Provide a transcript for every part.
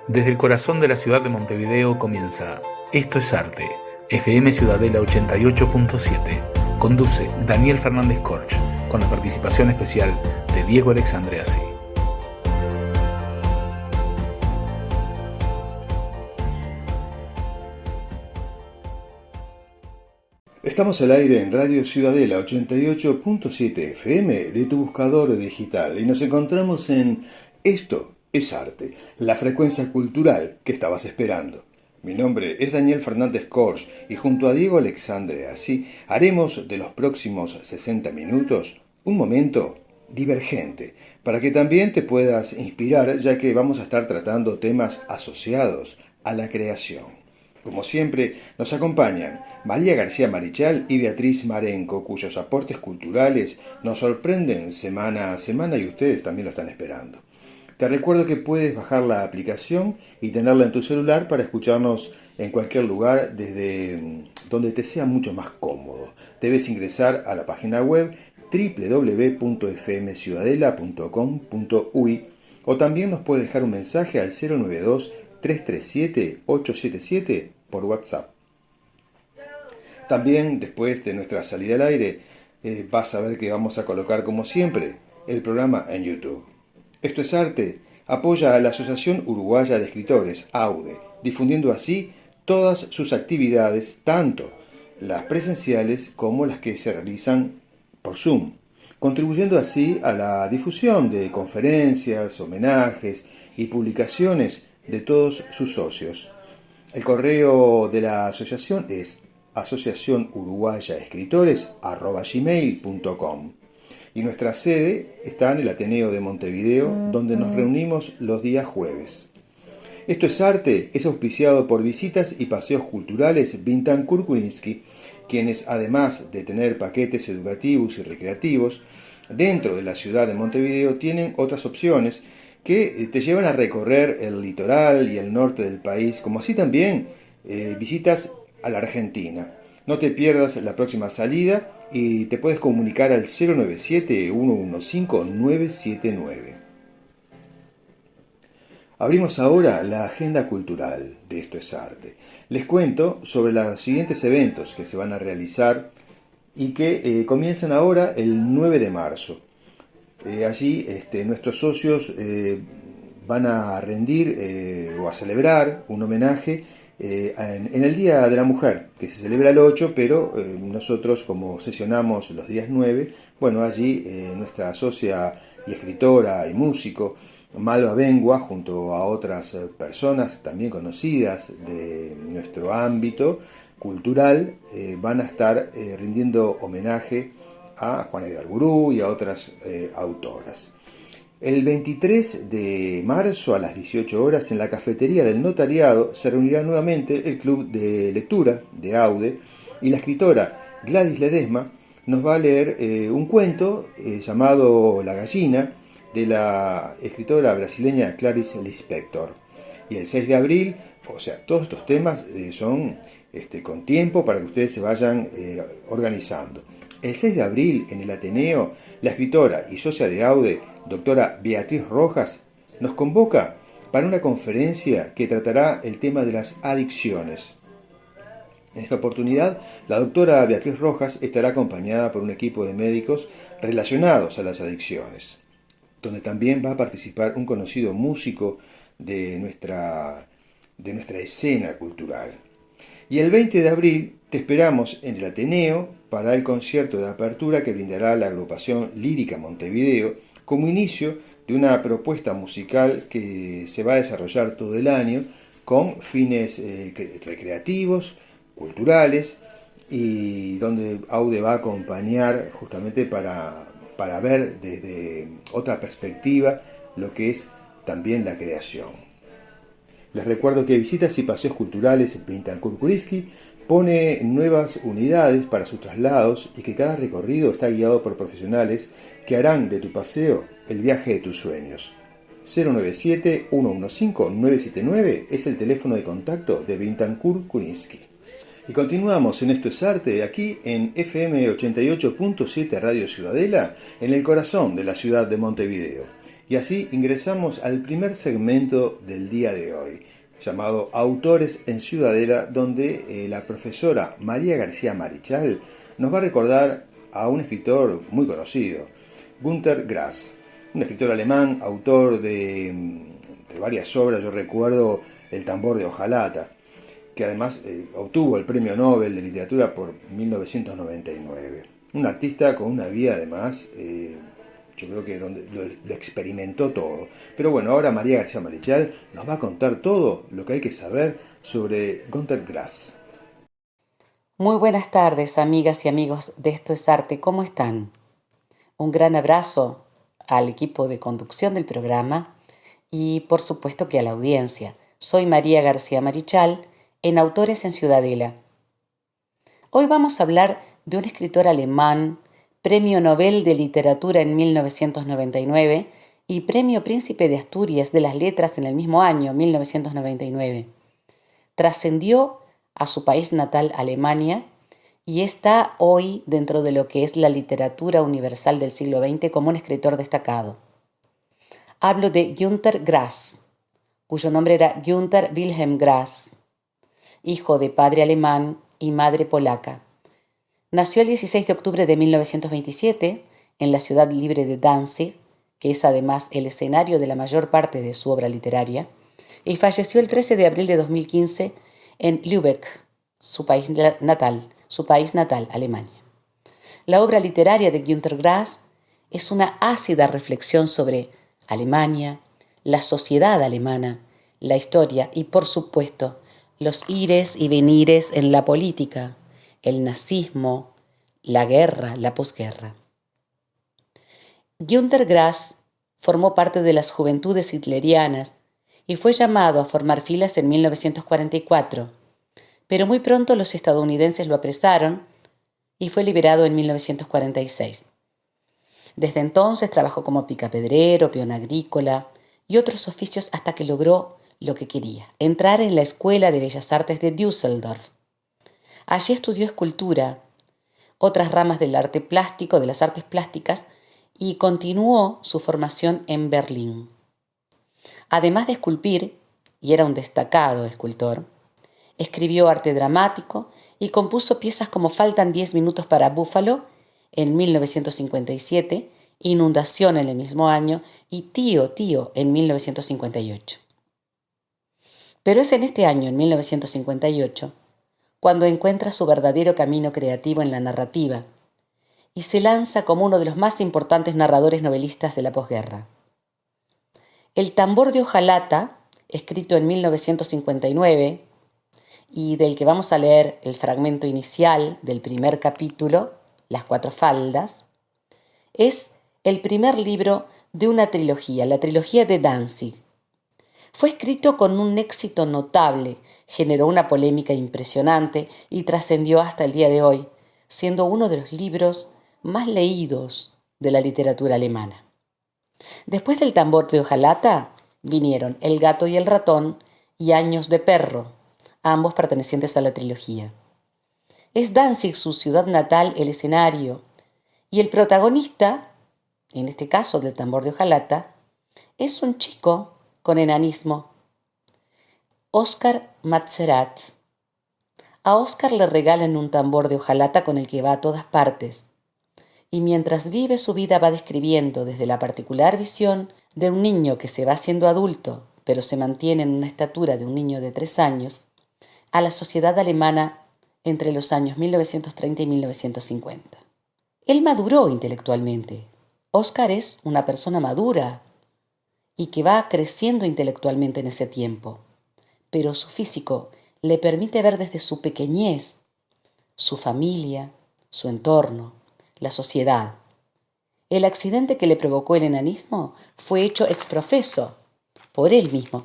Desde el corazón de la ciudad de Montevideo comienza Esto es Arte, FM Ciudadela 88.7. Conduce Daniel Fernández Corch, con la participación especial de Diego Alexandreasi. Estamos al aire en Radio Ciudadela 88.7 FM de tu buscador digital y nos encontramos en Esto es Arte, la frecuencia cultural que estabas esperando. Mi nombre es Daniel Fernández Corch y junto a Diego Alexandreasi haremos de los próximos 60 minutos un momento divergente para que también te puedas inspirar, ya que vamos a estar tratando temas asociados a la creación. Como siempre, nos acompañan María García Marichal y Beatriz Marenco, cuyos aportes culturales nos sorprenden semana a semana y ustedes también lo están esperando. Te recuerdo que puedes bajar la aplicación y tenerla en tu celular para escucharnos en cualquier lugar desde donde te sea mucho más cómodo. Debes ingresar a la página web www.fmciudadela.com.uy o también nos puedes dejar un mensaje al 092-337-877 por WhatsApp. También después de nuestra salida al aire vas a ver que vamos a colocar como siempre el programa en YouTube. Esto es Arte apoya a la Asociación Uruguaya de Escritores, AUDE, difundiendo así todas sus actividades, tanto las presenciales como las que se realizan por Zoom, contribuyendo así a la difusión de conferencias, homenajes y publicaciones de todos sus socios. El correo de la asociación es asociacionuruguayaescritores@gmail.com y nuestra sede está en el Ateneo de Montevideo, donde nos reunimos los días jueves. Esto es Arte es auspiciado por Visitas y Paseos Culturales Bintancourt Kulinski, quienes además de tener paquetes educativos y recreativos, dentro de la ciudad de Montevideo tienen otras opciones que te llevan a recorrer el litoral y el norte del país, como así también visitas a la Argentina. No te pierdas la próxima salida y te puedes comunicar al 097-115-979. Abrimos ahora la agenda cultural de Esto es Arte. Les cuento sobre los siguientes eventos que se van a realizar y que comienzan ahora el 9 de marzo. Allí nuestros socios van a rendir o a celebrar un homenaje en el Día de la Mujer, que se celebra el 8, pero nosotros como sesionamos los días 9, bueno, allí nuestra socia y escritora y músico, Malva Bengua, junto a otras personas también conocidas de nuestro ámbito cultural, van a estar rindiendo homenaje a Juana de Arburú y a otras autoras. El 23 de marzo a las 18 horas en la cafetería del Notariado se reunirá nuevamente el Club de Lectura de AUDE y la escritora Gladys Ledesma nos va a leer un cuento llamado La gallina de la escritora brasileña Clarice Lispector. Y el 6 de abril, o sea, todos estos temas son con tiempo para que ustedes se vayan organizando. El 6 de abril, en el Ateneo, la escritora y socia de AUDE, doctora Beatriz Rojas, nos convoca para una conferencia que tratará el tema de las adicciones. En esta oportunidad, la doctora Beatriz Rojas estará acompañada por un equipo de médicos relacionados a las adicciones, donde también va a participar un conocido músico de nuestra escena cultural. Y el 20 de abril te esperamos en el Ateneo para el concierto de apertura que brindará la agrupación Lírica Montevideo como inicio de una propuesta musical que se va a desarrollar todo el año con fines recreativos, culturales y donde AUDE va a acompañar justamente para ver desde otra perspectiva lo que es también la creación. Les recuerdo que Visitas y Paseos Culturales Bintancourt Kulinski pone nuevas unidades para sus traslados y que cada recorrido está guiado por profesionales que harán de tu paseo el viaje de tus sueños. 097-115-979 es el teléfono de contacto de Bintancourt Kulinski. Y continuamos en Esto es Arte, aquí en FM 88.7 Radio Ciudadela, en el corazón de la ciudad de Montevideo. Y así ingresamos al primer segmento del día de hoy, llamado Autores en Ciudadela, donde la profesora María García Marichal nos va a recordar a un escritor muy conocido, Günter Grass, un escritor alemán, autor de varias obras. Yo recuerdo El tambor de hojalata, que además obtuvo el Premio Nobel de Literatura por 1999. Un artista con una vida además, yo creo que donde lo experimentó todo. Pero bueno, ahora María García Marichal nos va a contar todo lo que hay que saber sobre Günter Grass. Muy buenas tardes, amigas y amigos de Esto es Arte, ¿cómo están? Un gran abrazo al equipo de conducción del programa y por supuesto que a la audiencia. Soy María García Marichal, en Autores en Ciudadela. Hoy vamos a hablar de un escritor alemán, Premio Nobel de Literatura en 1999 y Premio Príncipe de Asturias de las Letras en el mismo año, 1999. Trascendió a su país natal, Alemania, y está hoy dentro de lo que es la literatura universal del siglo XX como un escritor destacado. Hablo de Günter Grass, cuyo nombre era Günter Wilhelm Grass, hijo de padre alemán y madre polaca. Nació el 16 de octubre de 1927 en la ciudad libre de Danzig, que es además el escenario de la mayor parte de su obra literaria, y falleció el 13 de abril de 2015 en Lübeck, su país natal, Alemania. La obra literaria de Günter Grass es una ácida reflexión sobre Alemania, la sociedad alemana, la historia y, por supuesto, los ires y venires en la política, el nazismo, la guerra, la posguerra. Günter Grass formó parte de las Juventudes Hitlerianas y fue llamado a formar filas en 1944, pero muy pronto los estadounidenses lo apresaron y fue liberado en 1946. Desde entonces trabajó como picapedrero, peón agrícola y otros oficios hasta que logró lo que quería, entrar en la Escuela de Bellas Artes de Düsseldorf. Allí estudió escultura, otras ramas del arte plástico, de las artes plásticas, y continuó su formación en Berlín. Además de esculpir, y era un destacado escultor, escribió arte dramático y compuso piezas como Faltan 10 minutos para Búfalo en 1957, Inundación en el mismo año y Tío en 1958. Pero es en este año, en 1958, cuando encuentra su verdadero camino creativo en la narrativa y se lanza como uno de los más importantes narradores novelistas de la posguerra. El tambor de hojalata, escrito en 1959 y del que vamos a leer el fragmento inicial del primer capítulo, Las Cuatro Faldas, es el primer libro de una trilogía, la trilogía de Danzig. Fue escrito con un éxito notable, generó una polémica impresionante y trascendió hasta el día de hoy, siendo uno de los libros más leídos de la literatura alemana. Después del tambor de hojalata vinieron El gato y el ratón y Años de perro, ambos pertenecientes a la trilogía. Es Danzig, su ciudad natal, el escenario, y el protagonista, en este caso del tambor de hojalata, es un chico con enanismo, Oscar Matzerat. A Oscar le regalan un tambor de hojalata con el que va a todas partes, y mientras vive su vida va describiendo desde la particular visión de un niño que se va haciendo adulto, pero se mantiene en una estatura de un niño de 3 años, a la sociedad alemana entre los años 1930 y 1950. Él maduró intelectualmente. Oscar es una persona madura y que va creciendo intelectualmente en ese tiempo, pero su físico le permite ver desde su pequeñez su familia, su entorno, la sociedad. El accidente que le provocó el enanismo fue hecho ex professo por él mismo,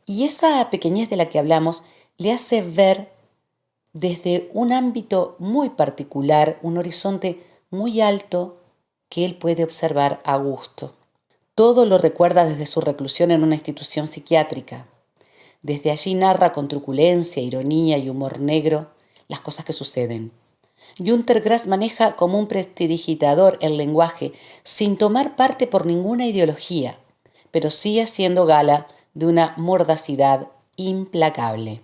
y esa pequeñez de la que hablamos le hace ver desde un ámbito muy particular, un horizonte muy alto que él puede observar a gusto. Todo lo recuerda desde su reclusión en una institución psiquiátrica. Desde allí narra con truculencia, ironía y humor negro las cosas que suceden. Günter Grass maneja como un prestidigitador el lenguaje sin tomar parte por ninguna ideología, pero sí haciendo gala de una mordacidad implacable.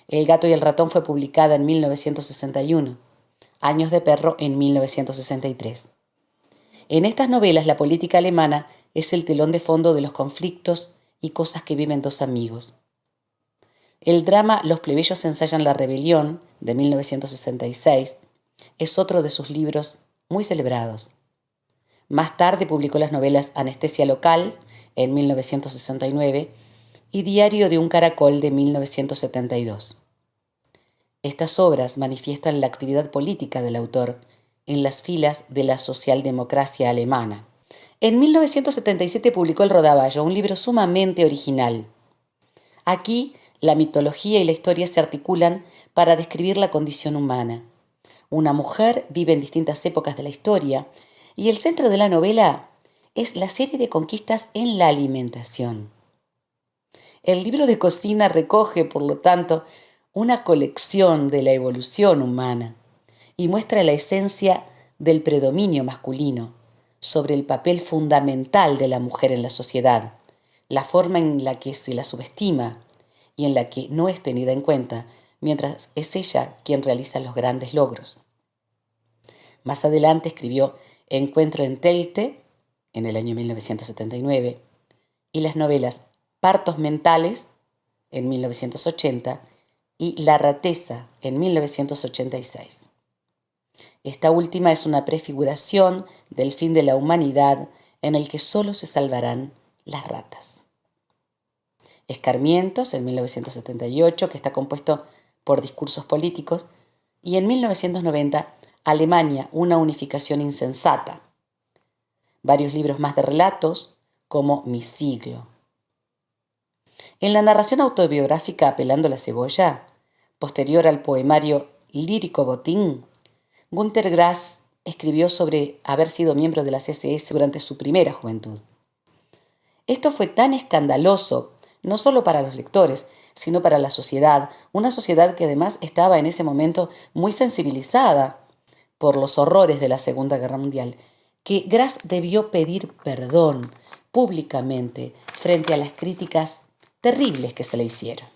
El gato y el ratón fue publicada en 1961, Años de perro en 1963. En estas novelas la política alemana es el telón de fondo de los conflictos y cosas que viven dos amigos. El drama Los plebeyos ensayan la rebelión, de 1966, es otro de sus libros muy celebrados. Más tarde publicó las novelas Anestesia local, en 1969, y Diario de un caracol, de 1972. Estas obras manifiestan la actividad política del autor en las filas de la socialdemocracia alemana. En 1977 publicó El Rodaballo, un libro sumamente original. Aquí, la mitología y la historia se articulan para describir la condición humana. Una mujer vive en distintas épocas de la historia y el centro de la novela es la serie de conquistas en la alimentación. El libro de cocina recoge, por lo tanto, una colección de la evolución humana y muestra la esencia del predominio masculino sobre el papel fundamental de la mujer en la sociedad, la forma en la que se la subestima y en la que no es tenida en cuenta, mientras es ella quien realiza los grandes logros. Más adelante escribió Encuentro en Telte, en el año 1979, y las novelas Partos mentales, en 1980, y La rateza, en 1986. Esta última es una prefiguración del fin de la humanidad en el que solo se salvarán las ratas. Escarmientos, en 1978, que está compuesto por discursos políticos, y en 1990, Alemania, una unificación insensata. Varios libros más de relatos, como Mi siglo. En la narración autobiográfica Apelando la cebolla, posterior al poemario lírico Botín, Günter Grass escribió sobre haber sido miembro de las SS durante su primera juventud. Esto fue tan escandaloso, no solo para los lectores, sino para la sociedad, una sociedad que además estaba en ese momento muy sensibilizada por los horrores de la Segunda Guerra Mundial, que Grass debió pedir perdón públicamente frente a las críticas terribles que se le hicieron.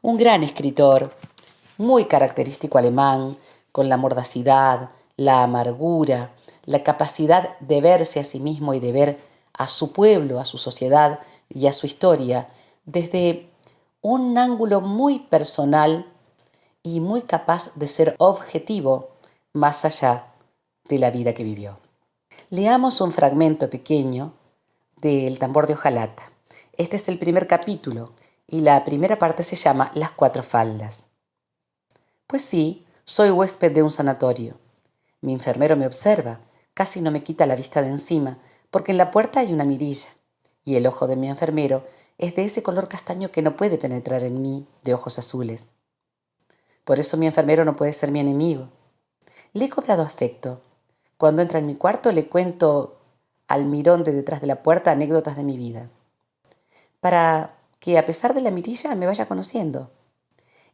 Un gran escritor, muy característico alemán, con la mordacidad, la amargura, la capacidad de verse a sí mismo y de ver a su pueblo, a su sociedad y a su historia desde un ángulo muy personal y muy capaz de ser objetivo más allá de la vida que vivió. Leamos un fragmento pequeño de El tambor de hojalata. Este es el primer capítulo y la primera parte se llama Las cuatro faldas. Pues sí, soy huésped de un sanatorio. Mi enfermero me observa, casi no me quita la vista de encima, porque en la puerta hay una mirilla, y el ojo de mi enfermero es de ese color castaño que no puede penetrar en mí, de ojos azules. Por eso mi enfermero no puede ser mi enemigo. Le he cobrado afecto. Cuando entra en mi cuarto le cuento al mirón de detrás de la puerta anécdotas de mi vida, para que a pesar de la mirilla me vaya conociendo.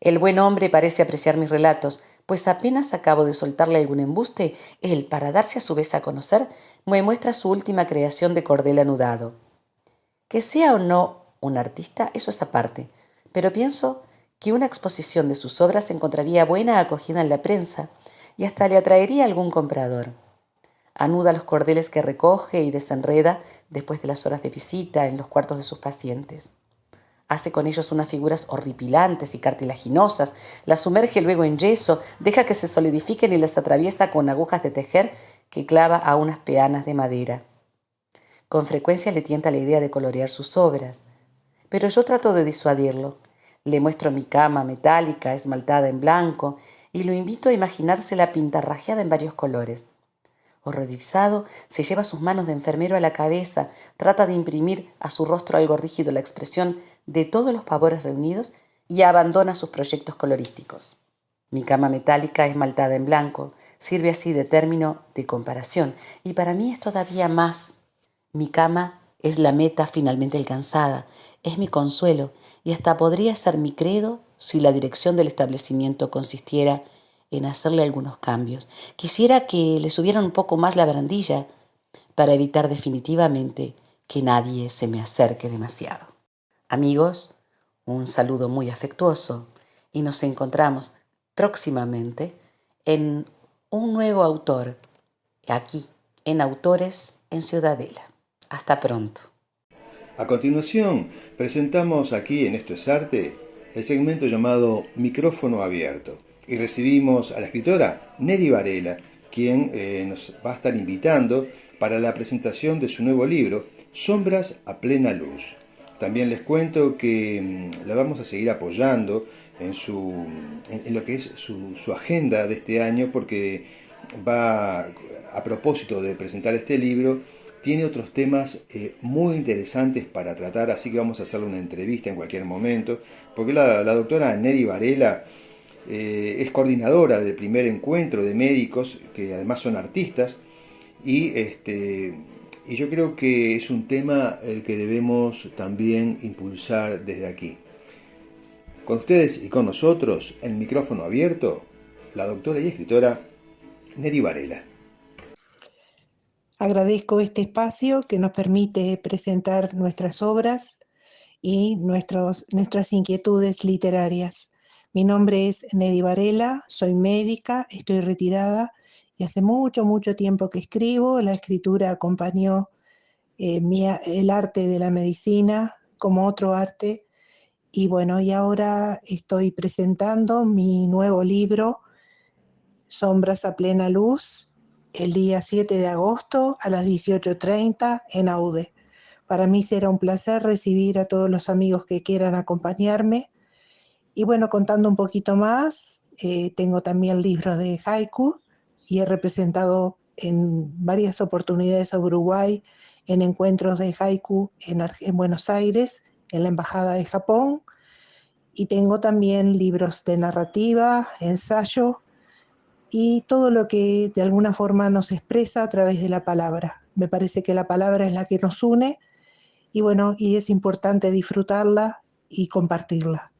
El buen hombre parece apreciar mis relatos, pues apenas acabo de soltarle algún embuste, él, para darse a su vez a conocer, me muestra su última creación de cordel anudado. Que sea o no un artista, eso es aparte, pero pienso que una exposición de sus obras encontraría buena acogida en la prensa y hasta le atraería algún comprador. Anuda los cordeles que recoge y desenreda después de las horas de visita en los cuartos de sus pacientes. Hace con ellos unas figuras horripilantes y cartilaginosas, las sumerge luego en yeso, deja que se solidifiquen y las atraviesa con agujas de tejer que clava a unas peanas de madera. Con frecuencia le tienta la idea de colorear sus obras, pero yo trato de disuadirlo. Le muestro mi cama metálica esmaltada en blanco y lo invito a imaginársela pintarrajeada en varios colores. Horrorizado, se lleva sus manos de enfermero a la cabeza, trata de imprimir a su rostro algo rígido la expresión de todos los pavores reunidos y abandona sus proyectos colorísticos. Mi cama metálica esmaltada en blanco sirve así de término de comparación y para mí es todavía más. Mi cama es la meta finalmente alcanzada, es mi consuelo y hasta podría ser mi credo si la dirección del establecimiento consistiera en hacerle algunos cambios. Quisiera que le subieran un poco más la barandilla para evitar definitivamente que nadie se me acerque demasiado. Amigos, un saludo muy afectuoso y nos encontramos próximamente en un nuevo autor aquí en Autores en Ciudadela. Hasta pronto. A continuación, presentamos aquí en Esto es Arte el segmento llamado Micrófono Abierto y recibimos a la escritora Neri Varela, quien nos va a estar invitando para la presentación de su nuevo libro, Sombras a plena luz. También les cuento que la vamos a seguir apoyando en lo que es su agenda de este año, porque va, a propósito de presentar este libro, tiene otros temas muy interesantes para tratar, así que vamos a hacerle una entrevista en cualquier momento, porque la doctora Neri Varela es coordinadora del primer encuentro de médicos, que además son artistas, y yo creo que es un tema que debemos también impulsar desde aquí. Con ustedes y con nosotros, el micrófono abierto, la doctora y escritora Neri Varela. Agradezco este espacio que nos permite presentar nuestras obras y nuestras inquietudes literarias. Mi nombre es Neri Varela, soy médica, estoy retirada y hace mucho tiempo que escribo. La escritura acompañó el arte de la medicina como otro arte. Y bueno, y ahora estoy presentando mi nuevo libro, Sombras a plena luz, el día 7 de agosto a las 18:30 en AUDE. Para mí será un placer recibir a todos los amigos que quieran acompañarme. Y bueno, contando un poquito más, tengo también libros de haiku y he representado en varias oportunidades a Uruguay en encuentros de haiku en Buenos Aires, en la Embajada de Japón. Y tengo también libros de narrativa, ensayo y todo lo que de alguna forma nos expresa a través de la palabra. Me parece que la palabra es la que nos une y bueno, y es importante disfrutarla y compartirla.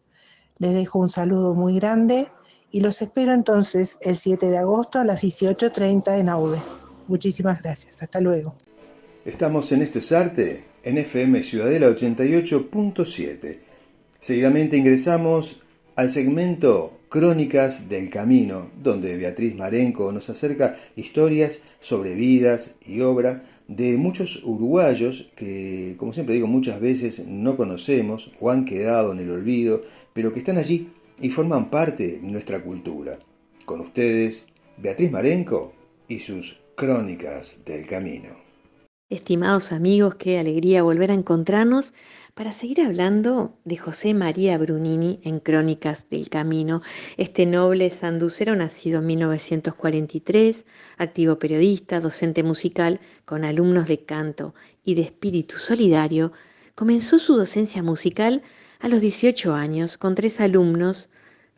Les dejo un saludo muy grande y los espero entonces el 7 de agosto a las 18:30 en AUDE. Muchísimas gracias. Hasta luego. Estamos en Esto es Arte, en FM Ciudadela 88.7. Seguidamente ingresamos al segmento Crónicas del Camino, donde Beatriz Marenco nos acerca historias sobre vidas y obra de muchos uruguayos que, como siempre digo, muchas veces no conocemos o han quedado en el olvido, pero que están allí y forman parte de nuestra cultura. Con ustedes, Beatriz Marenco y sus Crónicas del Camino. Estimados amigos, qué alegría volver a encontrarnos para seguir hablando de José María Brunini en Crónicas del Camino, este noble sanducero nacido en 1943, activo periodista, docente musical, con alumnos de canto y de espíritu solidario. Comenzó su docencia musical a los 18 años con 3 alumnos.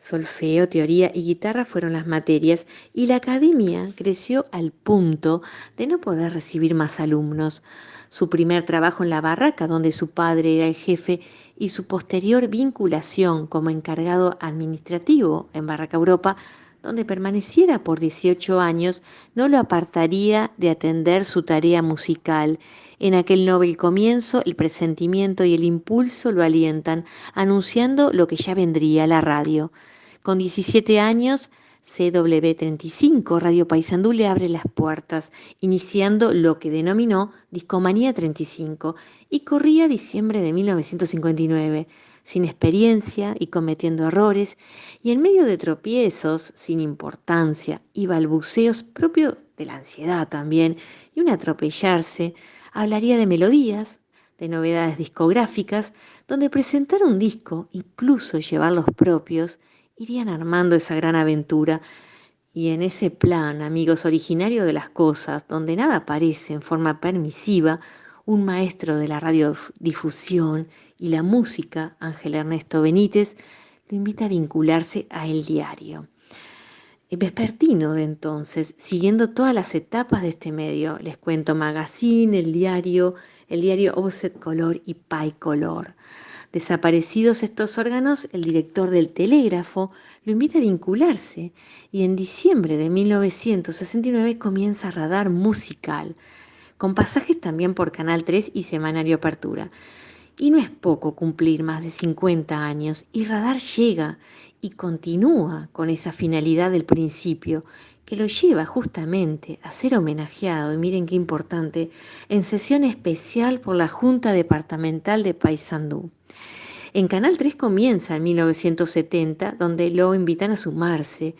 Solfeo, teoría y guitarra fueron las materias y la academia creció al punto de no poder recibir más alumnos. Su primer trabajo en la barraca, donde su padre era el jefe, y su posterior vinculación como encargado administrativo en Barraca Europa, donde permaneciera por 18 años, no lo apartaría de atender su tarea musical. En aquel noble comienzo, el presentimiento y el impulso lo alientan, anunciando lo que ya vendría, la radio. Con 17 años, CW35, Radio Paysandú, le abre las puertas, iniciando lo que denominó Discomanía 35, y corría diciembre de 1959, sin experiencia y cometiendo errores, y en medio de tropiezos sin importancia y balbuceos propios de la ansiedad también, y un atropellarse, hablaría de melodías, de novedades discográficas, donde presentar un disco, incluso llevar los propios, irían armando esa gran aventura. Y en ese plan, amigos, originario de las cosas, donde nada parece en forma permisiva, un maestro de la radiodifusión y la música, Ángel Ernesto Benítez, lo invita a vincularse a El Diario. Vespertino de entonces, siguiendo todas las etapas de este medio, les cuento Magazine, el diario Offset Color y Pay Color, Desaparecidos estos órganos, el director del Telégrafo lo invita a vincularse y en diciembre de 1969 comienza Radar Musical, con pasajes también por Canal 3 y Semanario Apertura. Y no es poco cumplir más de 50 años y Radar llega y continúa con esa finalidad del principio que lo lleva justamente a ser homenajeado, y miren qué importante, en sesión especial por la Junta Departamental de Paysandú. En Canal 3 comienza en 1970, donde lo invitan a sumarse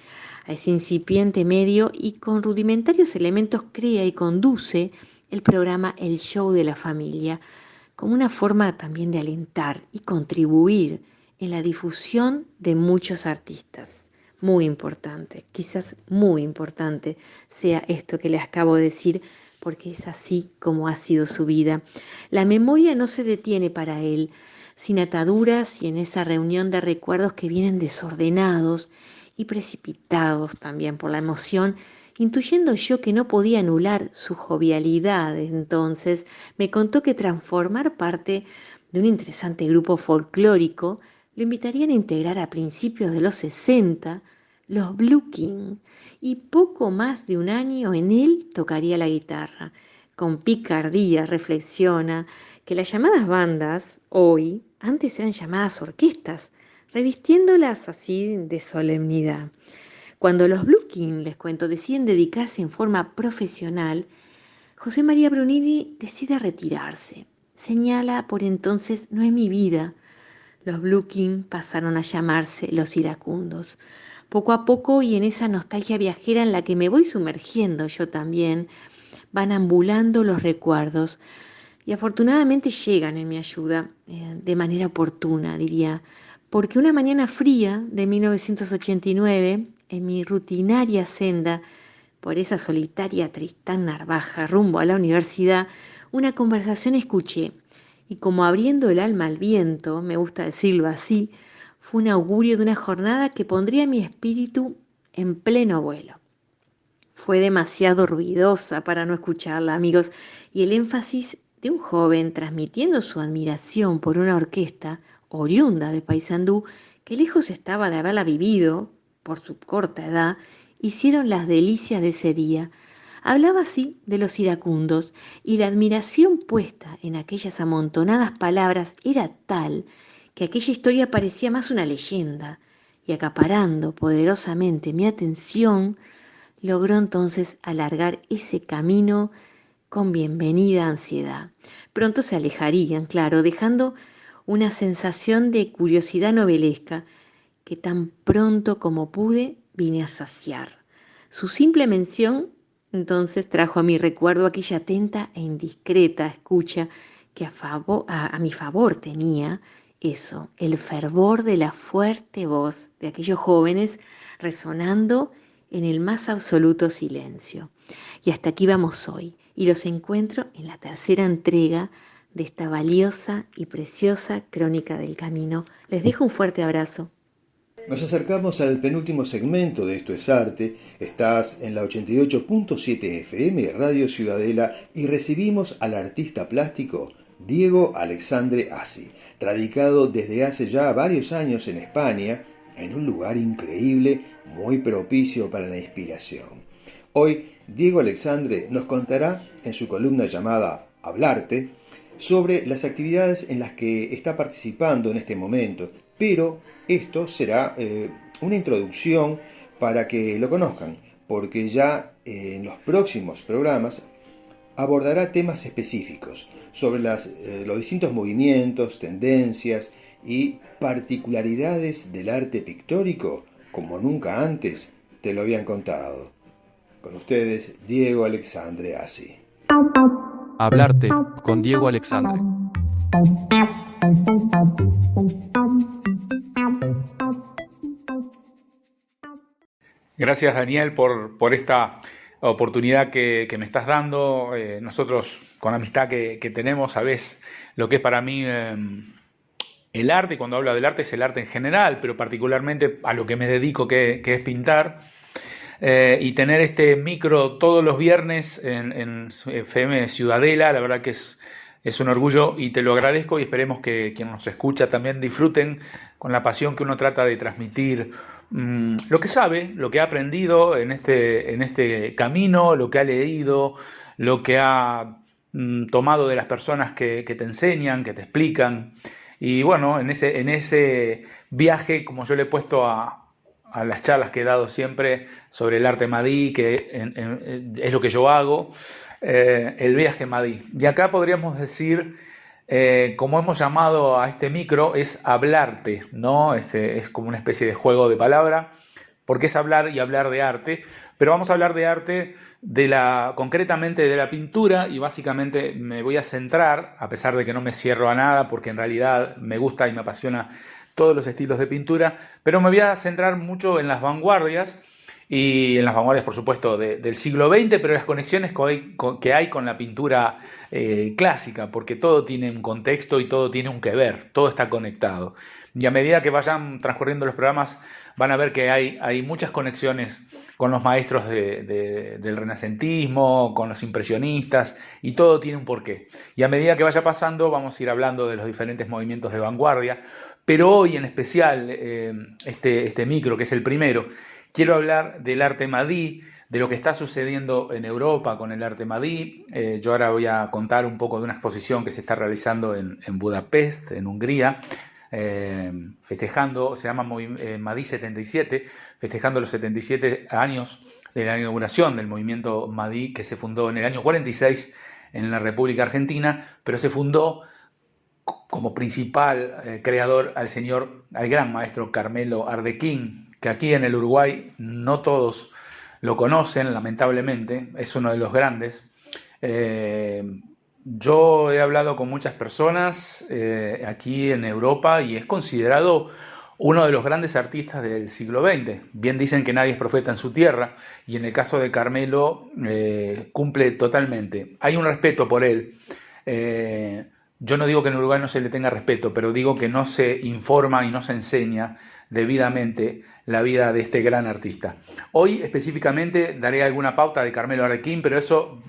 a ese incipiente medio y con rudimentarios elementos crea y conduce el programa El Show de la Familia, como una forma también de alentar y contribuir en la difusión de muchos artistas. Muy importante, quizás muy importante sea esto que les acabo de decir, porque es así como ha sido su vida. La memoria no se detiene para él, sin ataduras y en esa reunión de recuerdos que vienen desordenados y precipitados también por la emoción, intuyendo yo que no podía anular su jovialidad. Entonces me contó que transformar parte de un interesante grupo folclórico lo invitarían a integrar a principios de los 60 los Blue King, y poco más de un año en él tocaría la guitarra. Con picardía reflexiona que las llamadas bandas hoy antes eran llamadas orquestas, revistiéndolas así de solemnidad. Cuando los Blue King, les cuento, deciden dedicarse en forma profesional, José María Brunini decide retirarse. Señala por entonces: no es mi vida. Los Blue King pasaron a llamarse Los Iracundos. Poco a poco, y en esa nostalgia viajera en la que me voy sumergiendo yo también, van ambulando los recuerdos y afortunadamente llegan en mi ayuda de manera oportuna, diría, porque una mañana fría de 1989, en mi rutinaria senda por esa solitaria Tristán Narvaja rumbo a la universidad, una conversación escuché, y como abriendo el alma al viento, me gusta decirlo así, fue un augurio de una jornada que pondría mi espíritu en pleno vuelo. Fue demasiado ruidosa para no escucharla, amigos, y el énfasis de un joven transmitiendo su admiración por una orquesta oriunda de Paysandú, que lejos estaba de haberla vivido por su corta edad, hicieron las delicias de ese día. Hablaba así de los iracundos, y la admiración puesta en aquellas amontonadas palabras era tal que aquella historia parecía más una leyenda, y acaparando poderosamente mi atención, logró entonces alargar ese camino con bienvenida ansiedad. Pronto se alejarían, claro, dejando una sensación de curiosidad novelesca que tan pronto como pude vine a saciar. Su simple mención entonces trajo a mi recuerdo aquella atenta e indiscreta escucha que a mi favor tenía eso, el fervor de la fuerte voz de aquellos jóvenes resonando en el más absoluto silencio. Y hasta aquí vamos hoy, y los encuentro en la tercera entrega de esta valiosa y preciosa Crónica del Camino. Les dejo un fuerte abrazo. Nos acercamos al penúltimo segmento de Esto es Arte. Estás en la 88.7 FM, Radio Ciudadela, y recibimos al artista plástico Diego Alexandre Assi, radicado desde hace ya varios años en España, en un lugar increíble, muy propicio para la inspiración. Hoy, Diego Alexandre nos contará en su columna llamada Hablarte sobre las actividades en las que está participando en este momento, pero esto será una introducción para que lo conozcan, porque ya en los próximos programas abordará temas específicos sobre los distintos movimientos, tendencias y particularidades del arte pictórico, como nunca antes te lo habían contado. Con ustedes, Diego Alexandre Assi. Hablarte con Diego Alexandre. Gracias, Daniel, por esta oportunidad que me estás dando. Nosotros, con la amistad que tenemos, sabés lo que es para mí el arte. Cuando hablo del arte es el arte en general, pero particularmente a lo que me dedico, que es pintar. Y tener este micro todos los viernes en FM Ciudadela, la verdad que es Es un orgullo y te lo agradezco, y esperemos que quien nos escucha también disfruten con la pasión que uno trata de transmitir lo que sabe, lo que ha aprendido en este camino, lo que ha leído, lo que ha tomado de las personas que te enseñan, que te explican. Y bueno, en ese viaje, como yo le he puesto a las charlas que he dado siempre sobre el arte Madí, que es lo que yo hago, el viaje Madí. Y acá podríamos decir, como hemos llamado a este micro, es hablarte, ¿no? Es como una especie de juego de palabra, porque es hablar y hablar de arte, pero vamos a hablar de arte concretamente de la pintura, y básicamente me voy a centrar, a pesar de que no me cierro a nada, porque en realidad me gusta y me apasiona todos los estilos de pintura, pero me voy a centrar mucho en las vanguardias, y en las vanguardias, por supuesto, del siglo XX, pero las conexiones que hay con la pintura clásica, porque todo tiene un contexto y todo tiene un que ver, todo está conectado. Y a medida que vayan transcurriendo los programas, van a ver que hay muchas conexiones con los maestros del renacentismo, con los impresionistas, y todo tiene un porqué. Y a medida que vaya pasando, vamos a ir hablando de los diferentes movimientos de vanguardia, pero hoy en especial, este micro, que es el primero, quiero hablar del arte Madí, de lo que está sucediendo en Europa con el arte Madí. Yo ahora voy a contar un poco de una exposición que se está realizando en Budapest, en Hungría, festejando, se llama Madí 77, festejando los 77 años de la inauguración del movimiento Madí, que se fundó en el año 46 en la República Argentina, pero se fundó como principal creador al gran maestro Carmelo Ardequín, que aquí en el Uruguay no todos lo conocen, lamentablemente, es uno de los grandes. Yo he hablado con muchas personas aquí en Europa, y es considerado uno de los grandes artistas del siglo XX. Bien dicen que nadie es profeta en su tierra, y en el caso de Carmelo cumple totalmente. Hay un respeto por él. Yo no digo que en Uruguay no se le tenga respeto, pero digo que no se informa y no se enseña debidamente la vida de este gran artista. Hoy específicamente daré alguna pauta de Carmelo Ardequín, pero eso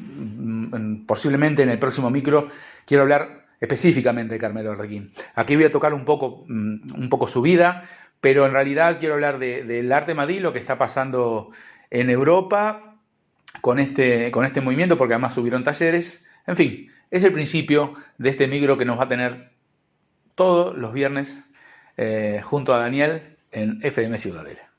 posiblemente en el próximo micro. Quiero hablar específicamente de Carmelo Ardequín. Aquí voy a tocar un poco su vida, pero en realidad quiero hablar del arte Madí, lo que está pasando en Europa con este movimiento, porque además hubieron talleres. En fin, es el principio de este micro que nos va a tener todos los viernes junto a Daniel en FM Ciudadela.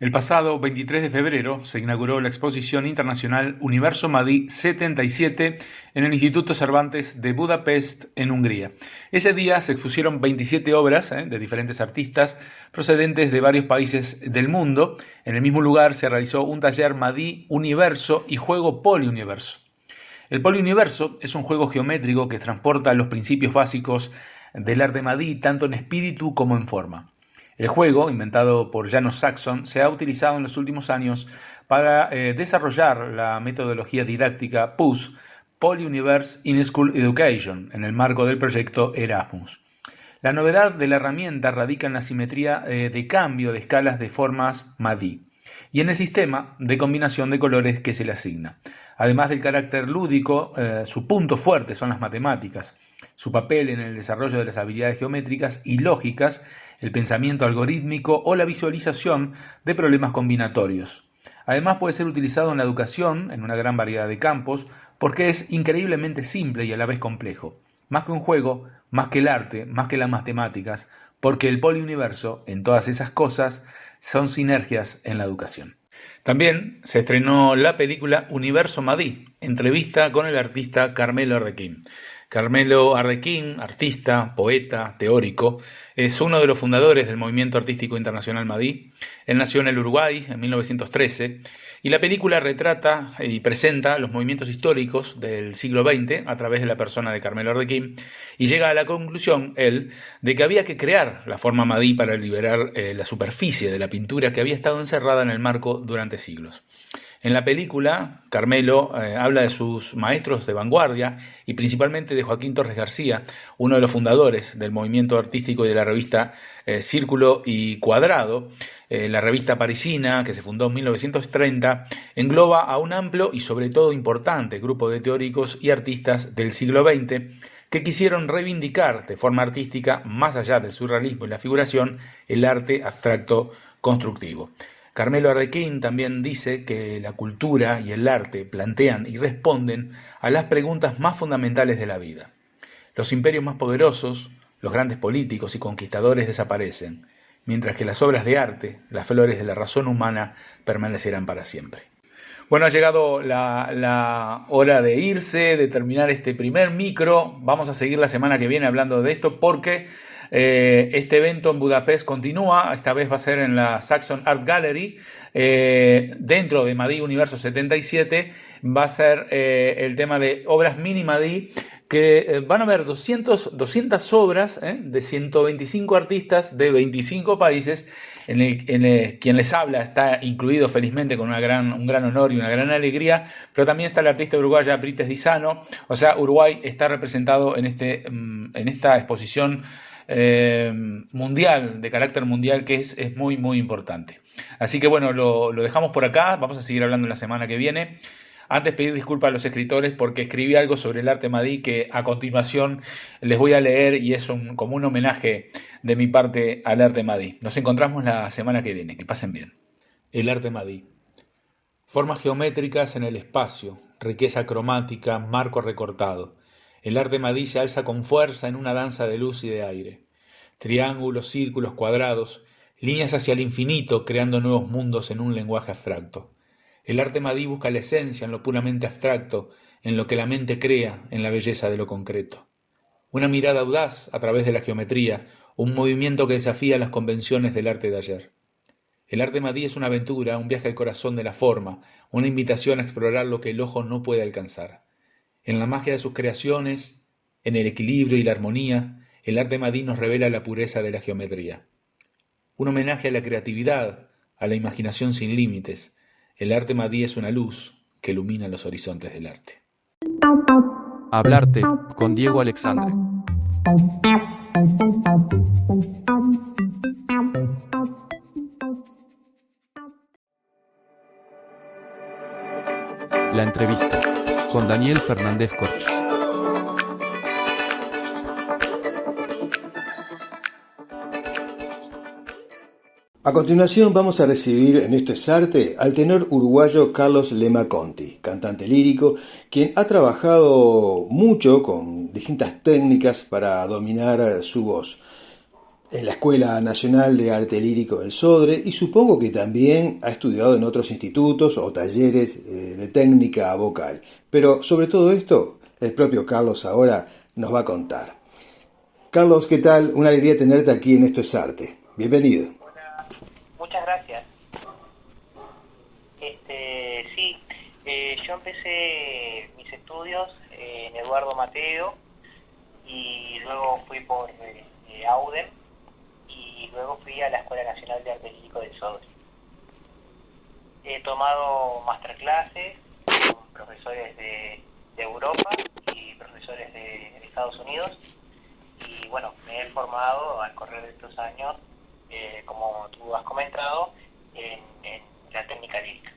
El pasado 23 de febrero se inauguró la exposición internacional Universo Madí 77 en el Instituto Cervantes de Budapest, en Hungría. Ese día se expusieron 27 obras de diferentes artistas procedentes de varios países del mundo. En el mismo lugar se realizó un taller Madí Universo y juego Poliuniverso. El Poliuniverso es un juego geométrico que transporta los principios básicos del arte Madí tanto en espíritu como en forma. El juego, inventado por Janos Saxon, se ha utilizado en los últimos años para desarrollar la metodología didáctica PUS, Polyuniverse in School Education, en el marco del proyecto Erasmus. La novedad de la herramienta radica en la simetría de cambio de escalas de formas Madí y en el sistema de combinación de colores que se le asigna. Además del carácter lúdico, su punto fuerte son las matemáticas, su papel en el desarrollo de las habilidades geométricas y lógicas, el pensamiento algorítmico o la visualización de problemas combinatorios. Además puede ser utilizado en la educación en una gran variedad de campos porque es increíblemente simple y a la vez complejo. Más que un juego, más que el arte, más que las matemáticas, porque el poliuniverso en todas esas cosas son sinergias en la educación. También se estrenó la película Universo Madí, entrevista con el artista Carmelo Ardequín. Carmelo Ardequín, artista, poeta, teórico, es uno de los fundadores del movimiento artístico internacional Madí. Él nació en el Uruguay en 1913 y la película retrata y presenta los movimientos históricos del siglo XX a través de la persona de Carmelo Ardequín, y llega a la conclusión, él, de que había que crear la forma Madí para liberar la superficie de la pintura que había estado encerrada en el marco durante siglos. En la película, Carmelo habla de sus maestros de vanguardia y principalmente de Joaquín Torres García, uno de los fundadores del movimiento artístico y de la revista Círculo y Cuadrado. La revista parisina, que se fundó en 1930, engloba a un amplio y sobre todo importante grupo de teóricos y artistas del siglo XX que quisieron reivindicar de forma artística, más allá del surrealismo y la figuración, el arte abstracto constructivo. Carmelo Arrequín también dice que la cultura y el arte plantean y responden a las preguntas más fundamentales de la vida. Los imperios más poderosos, los grandes políticos y conquistadores desaparecen, mientras que las obras de arte, las flores de la razón humana, permanecerán para siempre. Bueno, ha llegado la hora de irse, de terminar este primer micro. Vamos a seguir la semana que viene hablando de esto porque este evento en Budapest continúa. Esta vez va a ser en la Saxon Art Gallery, dentro de Madí Universo 77. Va a ser el tema de obras mini Madí, que van a haber 200 obras de 125 artistas de 25 países. Quien les habla está incluido felizmente con un gran honor y una gran alegría, pero también está la artista uruguaya Brites Di Sano. O sea, Uruguay está representado en esta exposición mundial, de carácter mundial, que es muy, muy importante. Así que bueno, lo dejamos por acá, vamos a seguir hablando la semana que viene. Antes pedir disculpas a los escritores porque escribí algo sobre el arte Madí que a continuación les voy a leer y es como un homenaje de mi parte al arte Madí. Nos encontramos la semana que viene. Que pasen bien. El arte Madí. Formas geométricas en el espacio, riqueza cromática, marco recortado. El arte Madí se alza con fuerza en una danza de luz y de aire. Triángulos, círculos, cuadrados, líneas hacia el infinito creando nuevos mundos en un lenguaje abstracto. El arte Madí busca la esencia en lo puramente abstracto, en lo que la mente crea, en la belleza de lo concreto. Una mirada audaz a través de la geometría, un movimiento que desafía las convenciones del arte de ayer. El arte Madí es una aventura, un viaje al corazón de la forma, una invitación a explorar lo que el ojo no puede alcanzar. En la magia de sus creaciones, en el equilibrio y la armonía, el arte Madí nos revela la pureza de la geometría. Un homenaje a la creatividad, a la imaginación sin límites. El arte Madí es una luz que ilumina los horizontes del arte. Hablarte con Diego Alexandre. La entrevista con Daniel Fernández Corch. A continuación vamos a recibir en Esto es Arte al tenor uruguayo Carlos Lema Conti, cantante lírico, quien ha trabajado mucho con distintas técnicas para dominar su voz en la Escuela Nacional de Arte Lírico del Sodre y supongo que también ha estudiado en otros institutos o talleres de técnica vocal. Pero sobre todo esto, el propio Carlos ahora nos va a contar. Carlos, ¿qué tal? Una alegría tenerte aquí en Esto es Arte. Bienvenido. Muchas gracias. Yo empecé mis estudios en Eduardo Mateo y luego fui por AUDEM y luego fui a la Escuela Nacional de Arte Lírico del Sodre. He tomado masterclasses con profesores de Europa y profesores de Estados Unidos y bueno, me he formado al correr de estos años, como tú has comentado, en la técnica lírica.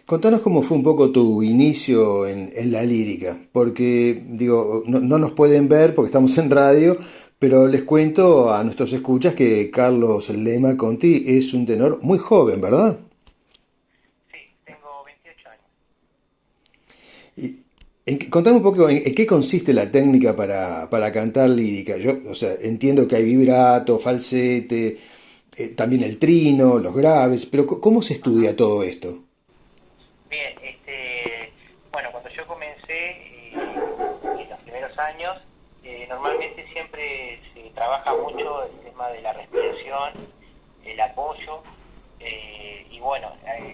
Contanos cómo fue un poco tu inicio en la lírica, porque digo, no nos pueden ver porque estamos en radio, pero les cuento a nuestros escuchas que Carlos Lema Conti es un tenor muy joven, ¿verdad? Sí, tengo 28 años. Contame un poco en qué consiste la técnica para cantar lírica. Yo, o sea, entiendo que hay vibrato, falsete, también el trino, los graves, pero ¿cómo se estudia todo esto? Bien, bueno, cuando yo comencé en los primeros años, normalmente siempre se trabaja mucho el tema de la respiración, el apoyo, y bueno,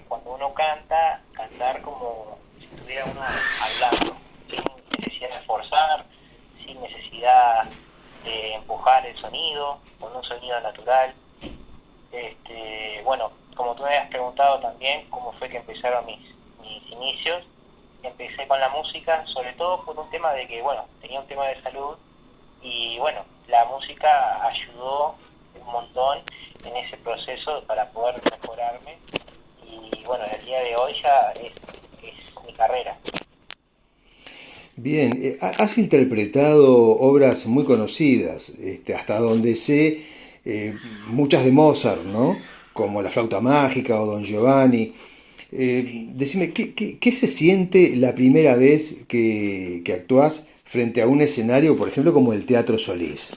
cuando uno canta, cantar como si estuviera uno hablando, sin necesidad de forzar, sin necesidad de empujar el sonido, con un sonido natural. Bueno, como tú me habías preguntado también cómo fue que empezaron mis inicios, empecé con la música, sobre todo por un tema de que, bueno, tenía un tema de salud y bueno, la música ayudó un montón en ese proceso para poder mejorarme y bueno, el día de hoy ya es mi carrera. Bien, has interpretado obras muy conocidas, hasta donde sé, muchas de Mozart, ¿no? Como La flauta mágica o Don Giovanni. Decime, ¿qué se siente la primera vez que actuás frente a un escenario, por ejemplo, como el Teatro Solís,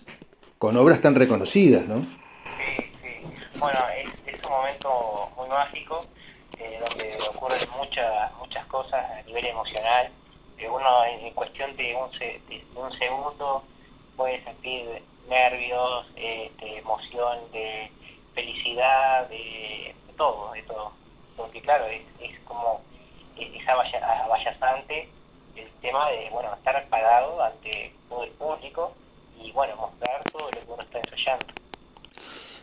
con obras tan reconocidas, ¿no? Sí, sí. Bueno, es un momento muy mágico, donde ocurren muchas cosas a nivel emocional. Uno en cuestión de de un segundo puede sentir nervios, emoción, de felicidad, de todo, de todo. Porque claro, es como es avallazante el tema de, bueno, estar parado ante todo el público y, bueno, mostrar todo lo que uno está ensayando.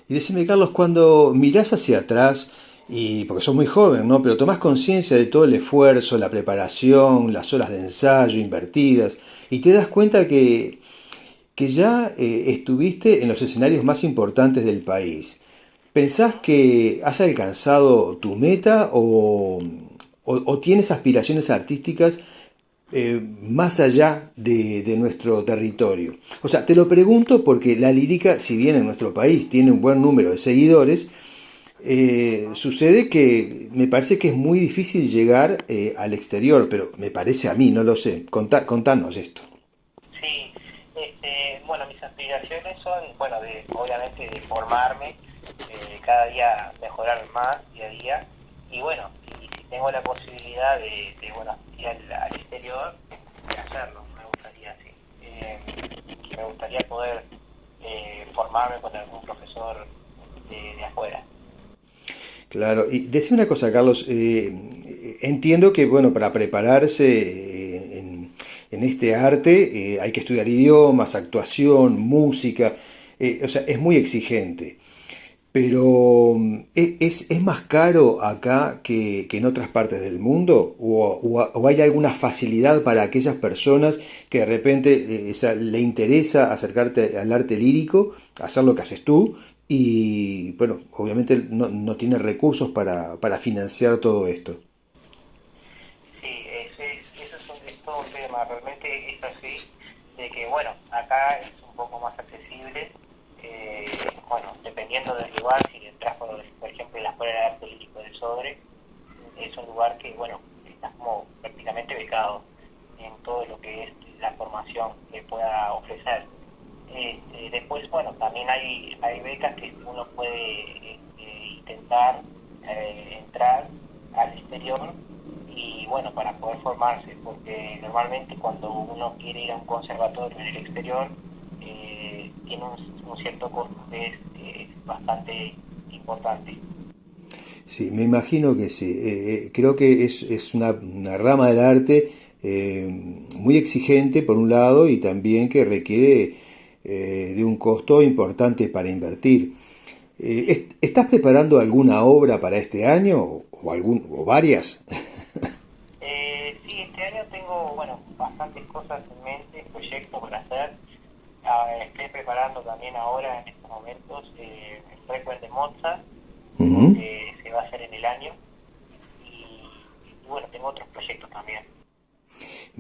Y decime, Carlos, cuando mirás hacia atrás, y porque sos muy joven, ¿no? Pero tomás conciencia de todo el esfuerzo, la preparación, las horas de ensayo invertidas, y te das cuenta que ya estuviste en los escenarios más importantes del país. ¿Pensás que has alcanzado tu meta o tienes aspiraciones artísticas más allá de nuestro territorio? O sea, te lo pregunto porque la lírica, si bien en nuestro país tiene un buen número de seguidores, sucede que me parece que es muy difícil llegar al exterior, pero me parece a mí, no lo sé. Contanos esto. Sí, bueno, mis aspiraciones son, bueno, obviamente de formarme, cada día mejorar más día a día, y bueno, y si tengo la posibilidad bueno, ir al exterior, de hacerlo, me gustaría, sí. Me gustaría poder formarme con algún profesor de afuera. Claro, y decime una cosa, Carlos, entiendo que, bueno, para prepararse en este arte hay que estudiar idiomas, actuación, música, o sea, es muy exigente, pero ¿es más caro acá que en otras partes del mundo? ¿O hay alguna facilidad para aquellas personas que de repente o sea, le interesa acercarte al arte lírico, hacer lo que haces tú? Y bueno, obviamente no tiene recursos para financiar todo esto. Sí, eso es todo un tema, realmente es así, de que bueno, acá es un poco más accesible, bueno, dependiendo del lugar, si entras por ejemplo en la Escuela de Arte Lírico del Sodre, es un lugar que bueno, estás como prácticamente becado en todo lo que es la formación que pueda ofrecer. Después, bueno, también hay becas que uno puede intentar entrar al exterior y bueno, para poder formarse, porque normalmente cuando uno quiere ir a un conservatorio en el exterior, tiene un cierto costo que es bastante importante. Sí, me imagino que sí. Creo que es una rama del arte muy exigente por un lado y también que requiere de un costo importante para invertir. ¿Estás preparando alguna obra para este año o varias? Sí, este año tengo, bueno, bastantes cosas en mente, proyectos para hacer. Estoy preparando también ahora, en estos momentos, el Requiem de Mozart, Ujú. que se va a hacer en el año. Y bueno, tengo otros proyectos también.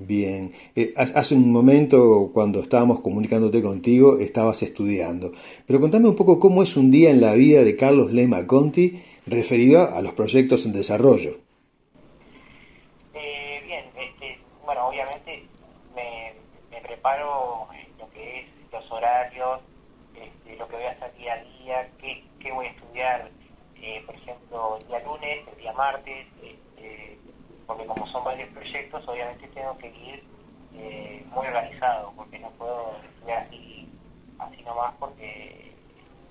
Bien. Hace un momento, cuando estábamos comunicándote contigo, estabas estudiando. Pero contame un poco cómo es un día en la vida de Carlos Lema Conti referido a los proyectos en desarrollo. Bien, bueno, obviamente me preparo en lo que es los horarios, lo que voy a hacer día a día, qué voy a estudiar, por ejemplo, el día lunes, el día martes, porque como son varios proyectos, obviamente tengo que ir muy organizado, porque no puedo estudiar así nomás, porque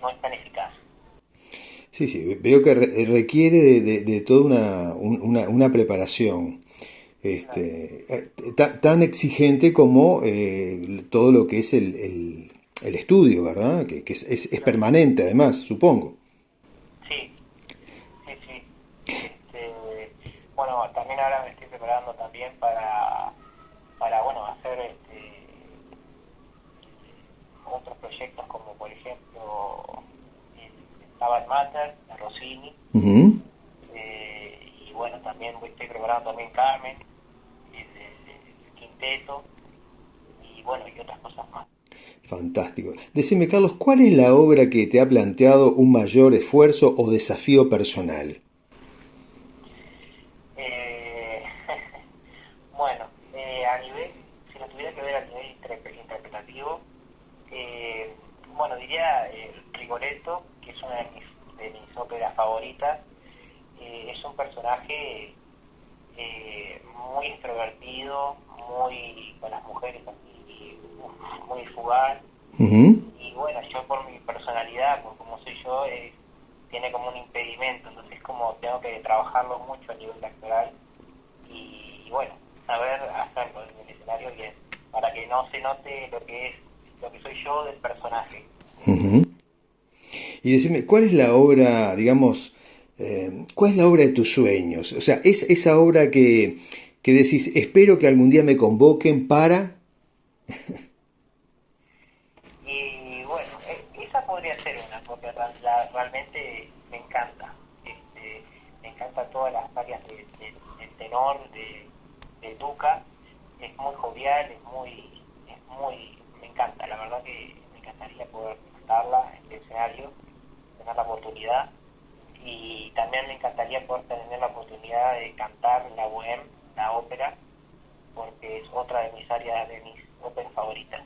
no es tan eficaz. Sí, sí, veo que requiere de toda una preparación Claro. tan exigente como todo lo que es el estudio, ¿verdad? Que es Claro. permanente además, supongo. Sí, sí, sí. Bueno, también ahora me estoy preparando también para bueno, hacer otros proyectos como por ejemplo el Stabat Mater, de Rossini, Ujú. y bueno, también estoy preparando también Carmen, el quinteto, bueno, y otras cosas más. Fantástico. Decime, Carlos, ¿cuál es la obra que te ha planteado un mayor esfuerzo o desafío personal? Eh, bueno, a nivel, si lo tuviera que ver a nivel interpretativo, bueno, diría Rigoletto, que es una de mis óperas favoritas. Es un personaje muy extrovertido, muy con las mujeres así, muy fugaz. Ujú. Y bueno, yo por mi personalidad, por como soy yo, tiene como un impedimento, entonces como tengo que trabajarlo mucho a nivel actoral y bueno, saber hacerlo en el escenario bien, para que no se note lo que soy yo del personaje. Ujú. Y decime, ¿cuál es la obra, digamos, cuál es la obra de tus sueños? O sea, es esa obra que decís, espero que algún día me convoquen para... Y bueno, esa podría ser una, porque realmente me encanta. Me encanta todas las áreas del tenor, del Duca. Es muy jovial, me encanta. La verdad que me encantaría poder cantarla en el escenario, tener la oportunidad. Y también me encantaría poder tener la oportunidad de cantar la bohème, la ópera, porque es otra de mis áreas, de mis óperas favoritas.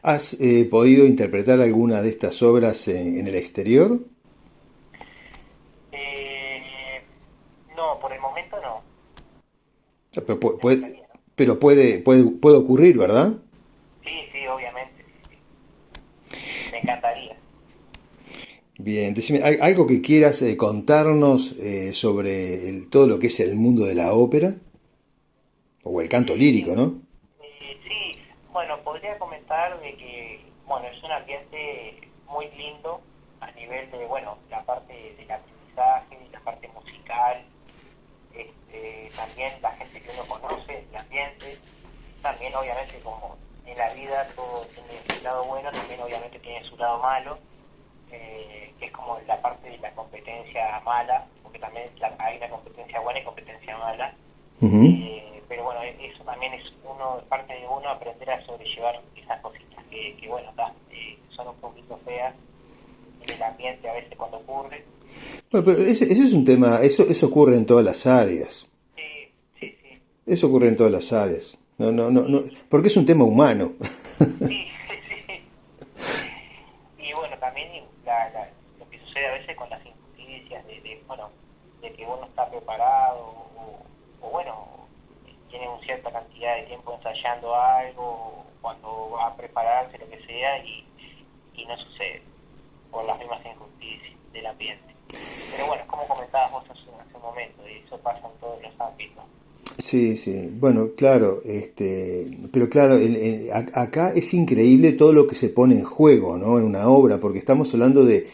¿Has podido interpretar alguna de estas obras en el exterior? Eh, no, por el momento no. Pero, Me gustaría, ¿no? pero puede ocurrir, ¿verdad? Sí, sí, obviamente, sí, sí. Me encantaría. Bien, decime, algo que quieras contarnos sobre todo lo que es el mundo de la ópera o el canto lírico, Eh, ¿no? sí, bueno, podría comentar de que, bueno, es un ambiente muy lindo a nivel de, bueno, la parte del aprendizaje, la parte musical, también la gente que uno conoce, el ambiente, también obviamente como en la vida todo tiene su lado bueno, también obviamente tiene su lado malo, que es como la parte de la competencia mala, porque también hay una competencia buena y competencia mala. Ujú. Pero bueno, eso también es parte de uno aprender a sobrellevar esas cositas que bueno, son un poquito feas en el ambiente a veces cuando ocurre. Bueno, pero ese es un tema, eso ocurre en todas las áreas. Sí, sí, sí, Eso ocurre en todas las áreas. No, porque es un tema humano. sí, sí. Y bueno, también lo que sucede a veces con las injusticias bueno, de que uno está preparado o bueno, tiene una cierta cantidad de tiempo ensayando algo, cuando va a prepararse, lo que sea, y no sucede por las mismas injusticias del ambiente. Pero bueno, es como comentabas vos hace un momento, y eso pasa en todos los ámbitos. Sí, sí, bueno, claro, pero claro, acá es increíble todo lo que se pone en juego, ¿no? En una obra, porque estamos hablando de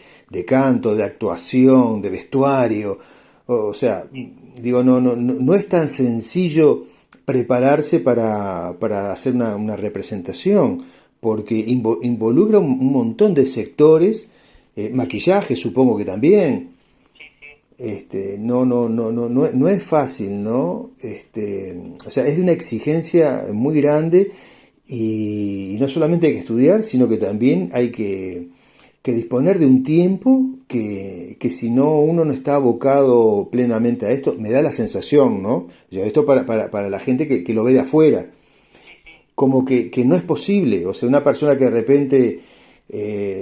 canto, de actuación, de vestuario, o sea, digo, no es tan sencillo prepararse para hacer una representación, porque involucra un montón de sectores, maquillaje supongo que también. Sí, sí, No es fácil, ¿no? O sea, es de una exigencia muy grande y no solamente hay que estudiar, sino que también hay que disponer de un tiempo que si no uno no está abocado plenamente a esto, me da la sensación, ¿no? Yo, esto para la gente que lo ve de afuera, sí, sí. como que no es posible. O sea, una persona que de repente,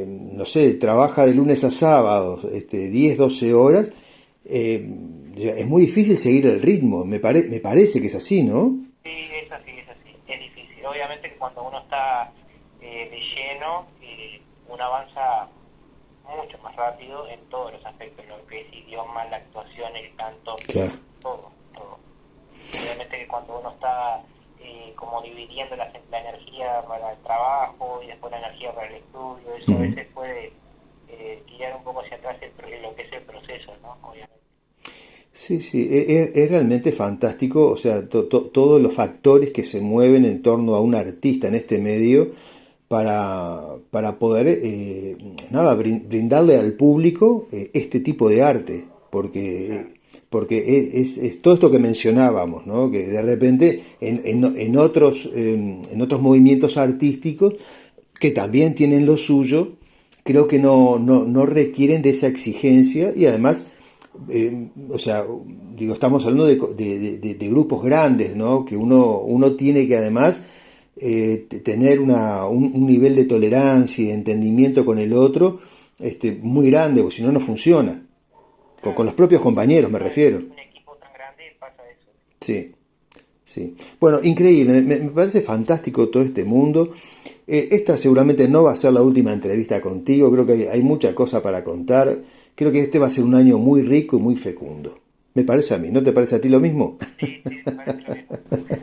no sé, trabaja de lunes a sábado, 10, 12 horas, eh, es muy difícil seguir el ritmo. Me parece que es así, ¿no? Sí, es así, es difícil. Obviamente que cuando uno está de lleno, uno avanza mucho más rápido en todos los aspectos, lo que es idioma, la actuación, el canto, Claro. todo, todo. Obviamente que cuando uno está como dividiendo la energía para el trabajo y después la energía para el estudio, eso a Ujú. veces puede tirar un poco hacia atrás lo que es el proceso, ¿no? Obviamente. Sí, sí, es realmente fantástico, o sea, todos los factores que se mueven en torno a un artista en este medio para poder, nada, brindarle al público este tipo de arte, porque Claro. porque es todo esto que mencionábamos, ¿no? Que de repente en otros movimientos artísticos que también tienen lo suyo, creo que no requieren de esa exigencia y además, o sea, digo, estamos hablando de grupos grandes, ¿no? Que uno tiene que además tener un nivel de tolerancia y de entendimiento con el otro muy grande, porque si no, no funciona. Con los propios compañeros me refiero. Un equipo tan grande pasa eso. Sí, sí. Bueno, increíble, me parece fantástico todo este mundo. Esta seguramente no va a ser la última entrevista contigo, creo que hay mucha cosa para contar. Creo que este va a ser un año muy rico y muy fecundo. Me parece a mí, ¿no te parece a ti lo mismo? Sí, me parece lo mismo.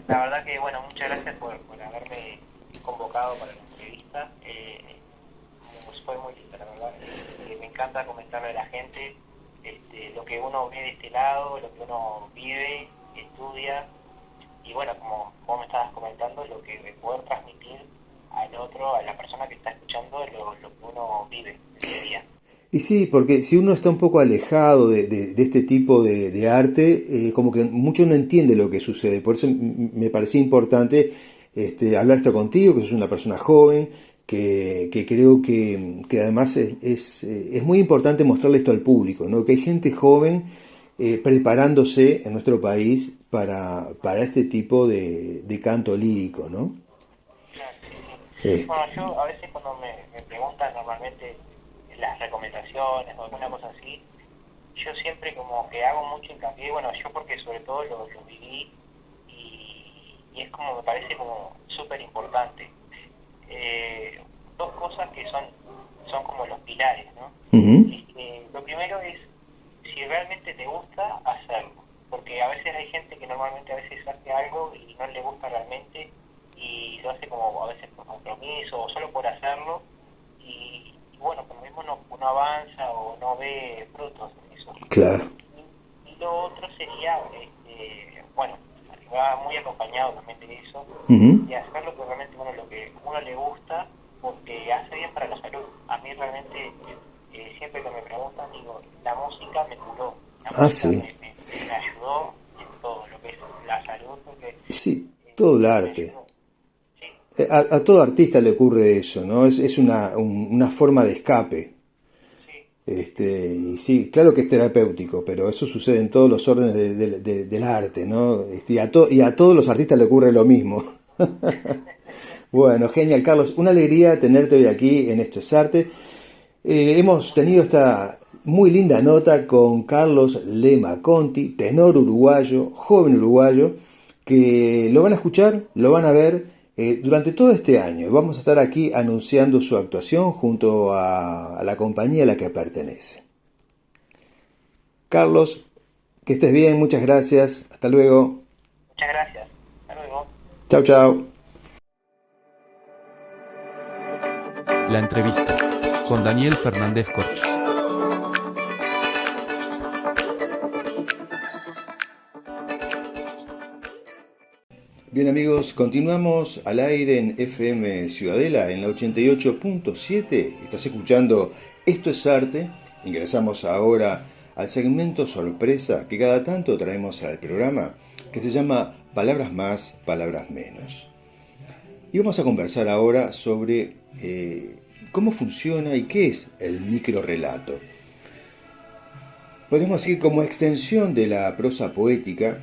La verdad que, bueno, muchas gracias por haberme convocado para la entrevista. Fue muy linda, la verdad. Me encanta comentarle a la gente lo que uno ve de este lado, lo que uno vive, estudia, y bueno, como vos me estabas comentando, lo que poder transmitir al otro, a la persona que está escuchando, lo que uno vive ese día. Y sí, porque si uno está un poco alejado de este tipo de arte, como que mucho no entiende lo que sucede. Por eso me parecía importante hablar esto contigo, que sos una persona joven, que creo que además es muy importante mostrarle esto al público, ¿no? Que hay gente joven preparándose en nuestro país para este tipo de canto lírico, ¿no? Claro, sí. Bueno, yo a veces cuando me preguntan normalmente las recomendaciones o alguna cosa así, yo siempre como que hago mucho hincapié, bueno, yo porque sobre todo lo viví y es como, me parece como súper importante. Dos cosas que son como los pilares, ¿no? Uh-huh. Lo primero es, si realmente te gusta, hacerlo. Porque a veces hay gente que normalmente a veces hace algo y no le gusta realmente y lo hace como a veces por compromiso o solo por hacerlo y bueno, como mismo no avanza o no ve frutos en eso. Claro. Y lo otro sería, bueno, va muy acompañado también de eso, Uh-huh. y hacer lo que realmente lo que uno le gusta, porque hace bien para la salud. A mí realmente, siempre que me preguntan, digo, la música me curó, la música Sí. me ayudó en todo lo que es la salud, porque Sí, todo el arte. me ayudó. Sí, A todo artista le ocurre eso, ¿no? Es una forma de escape. sí, Y sí, claro que es terapéutico, pero eso sucede en todos los órdenes del arte, ¿no? Y a todos los artistas le ocurre lo mismo. Bueno, genial, Carlos. Una alegría tenerte hoy aquí en Esto es Arte. Hemos tenido esta muy linda nota con Carlos Lema Conti, tenor uruguayo, joven uruguayo, que lo van a escuchar, lo van a ver durante todo este año. Vamos a estar aquí anunciando su actuación junto a la compañía a la que pertenece. Carlos, que estés bien, muchas gracias. Hasta luego. muchas gracias. Hasta luego. Chau, chau. La entrevista con Daniel Fernández Corch. Bien amigos, continuamos al aire en FM Ciudadela en la 88.7. Estás escuchando Esto es Arte. Ingresamos ahora al segmento sorpresa que cada tanto traemos al programa, que se llama Palabras más, palabras menos. Y vamos a conversar ahora sobre cómo funciona y qué es el microrrelato. Podemos decir como extensión de la prosa poética,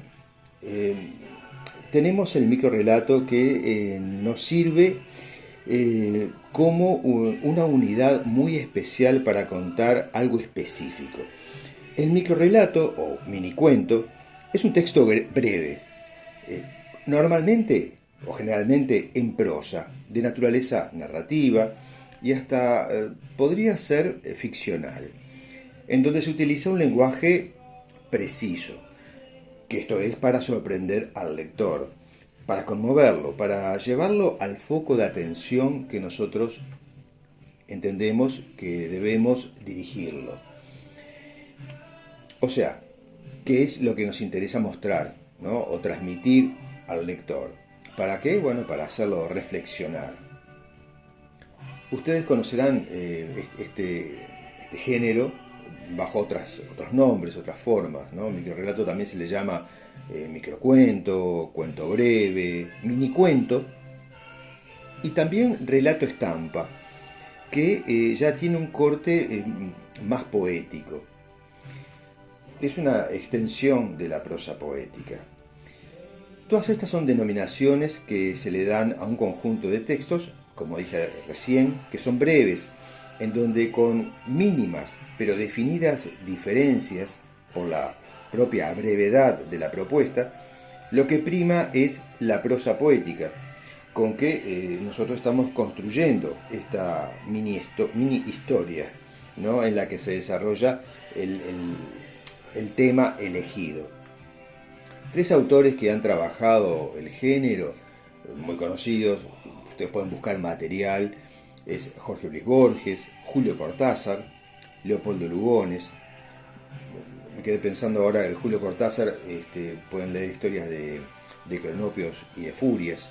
tenemos el microrrelato que nos sirve como una unidad muy especial para contar algo específico. El microrrelato o minicuento es un texto breve, normalmente o generalmente en prosa, de naturaleza narrativa y hasta podría ser ficcional, en donde se utiliza un lenguaje preciso, que esto es para sorprender al lector, para conmoverlo, para llevarlo al foco de atención que nosotros entendemos que debemos dirigirlo. O sea, ¿qué es lo que nos interesa mostrar, ¿no? O transmitir al lector? ¿Para qué? Bueno, para hacerlo reflexionar. Ustedes conocerán este género, bajo otros nombres, otras formas, ¿no? Microrrelato también se le llama microcuento, cuento breve, minicuento y también relato estampa, que ya tiene un corte más poético. Es una extensión de la prosa poética. Todas estas son denominaciones que se le dan a un conjunto de textos, como dije recién, que son breves, en donde con mínimas pero definidas diferencias por la propia brevedad de la propuesta, lo que prima es la prosa poética, con que nosotros estamos construyendo esta mini historia, ¿no? En la que se desarrolla el tema elegido. Tres autores que han trabajado el género, muy conocidos, ustedes pueden buscar material, es Jorge Luis Borges, Julio Cortázar, Leopoldo Lugones. Me quedé pensando ahora que Julio Cortázar, pueden leer historias de cronopios y de furias.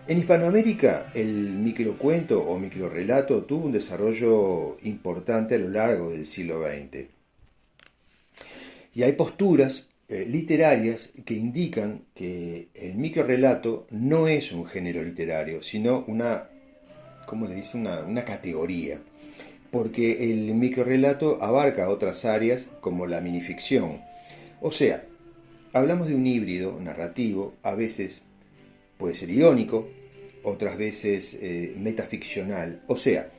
En Hispanoamérica el microcuento o microrrelato tuvo un desarrollo importante a lo largo del siglo XX. Y hay posturas literarias que indican que el microrrelato no es un género literario, sino una categoría, porque el microrrelato abarca otras áreas como la minificción. O sea, hablamos de un híbrido narrativo, a veces puede ser irónico, otras veces metaficcional, o sea,